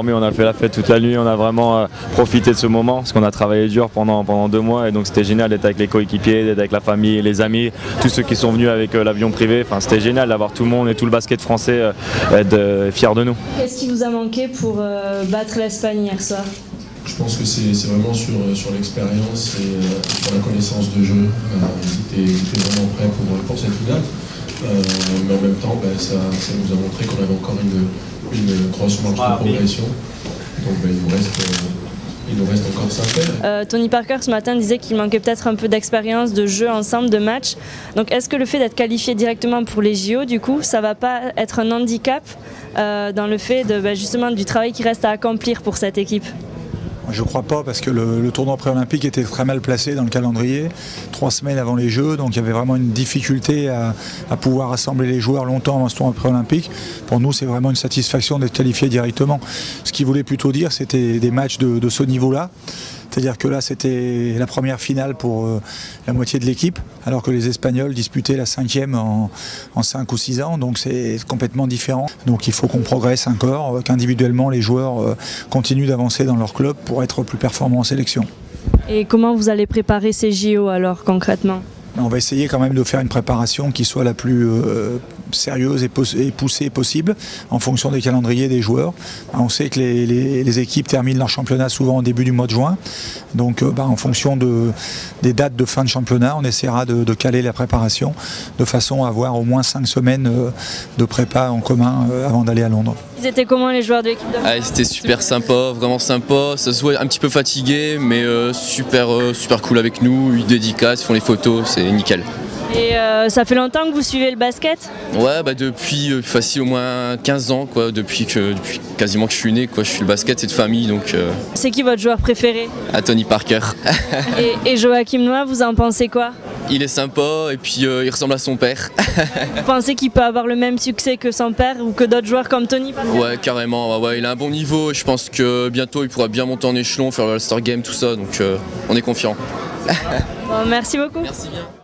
dormi, on a fait la fête toute la nuit, on a vraiment profité de ce moment parce qu'on a travaillé dur pendant 2 mois et donc c'était génial d'être avec les coéquipiers, d'être avec la famille, les amis, tous ceux qui sont venus avec l'avion privé. Enfin, c'était génial d'avoir tout le monde et tout le basket français être fiers de nous. Qu'est-ce qui vous a manqué pour battre l'Espagne hier soir? Je pense que c'est vraiment sur l'expérience et sur la connaissance de jeu. Ils étaient vraiment prêts pour cette finale. Mais en même temps, ça nous a montré qu'on avait encore une grosse marge de progression. Donc il nous reste encore ça à faire. Tony Parker ce matin disait qu'il manquait peut-être un peu d'expérience de jeu ensemble, de match. Donc est-ce que le fait d'être qualifié directement pour les JO, du coup, ça va pas être un handicap dans le fait justement du travail qui reste à accomplir pour cette équipe? Je ne crois pas parce que le tournoi pré-olympique était très mal placé dans le calendrier, 3 semaines avant les Jeux, donc il y avait vraiment une difficulté à pouvoir rassembler les joueurs longtemps avant ce tournoi pré-olympique. Pour nous, c'est vraiment une satisfaction d'être qualifié directement. Ce qu'il voulait plutôt dire, c'était des matchs de ce niveau-là. C'est-à-dire que là, c'était la première finale pour la moitié de l'équipe, alors que les Espagnols disputaient la 5e en 5 ou 6 ans, donc c'est complètement différent. Donc il faut qu'on progresse encore, qu'individuellement les joueurs continuent d'avancer dans leur club pour être plus performants en sélection. Et comment vous allez préparer ces JO alors concrètement? On va essayer quand même de faire une préparation qui soit la plus sérieuse et poussée possible en fonction des calendriers des joueurs. On sait que les équipes terminent leur championnat souvent au début du mois de juin. Donc en fonction des dates de fin de championnat, on essaiera de caler la préparation de façon à avoir au moins 5 semaines de prépa en commun avant d'aller à Londres. Ils étaient comment les joueurs de l'équipe de France? C'était super sympa, vraiment sympa. Ça se voit un petit peu fatigué, mais super cool avec nous. Ils dédicacent, ils font les photos, c'est nickel. Et ça fait longtemps que vous suivez le basket? Ouais, depuis facile au moins 15 ans, quoi. Depuis quasiment que je suis né, quoi. Je suis le basket, c'est de famille, donc. C'est qui votre joueur préféré? Tony Parker. et Joachim Noah, vous en pensez quoi? Il est sympa et puis il ressemble à son père. Vous pensez qu'il peut avoir le même succès que son père ou que d'autres joueurs comme Tony? Ouais, carrément. Ouais, il a un bon niveau. Je pense que bientôt il pourra bien monter en échelon, faire le All-Star Game, tout ça. Donc on est confiant. Bon, merci beaucoup. Merci bien.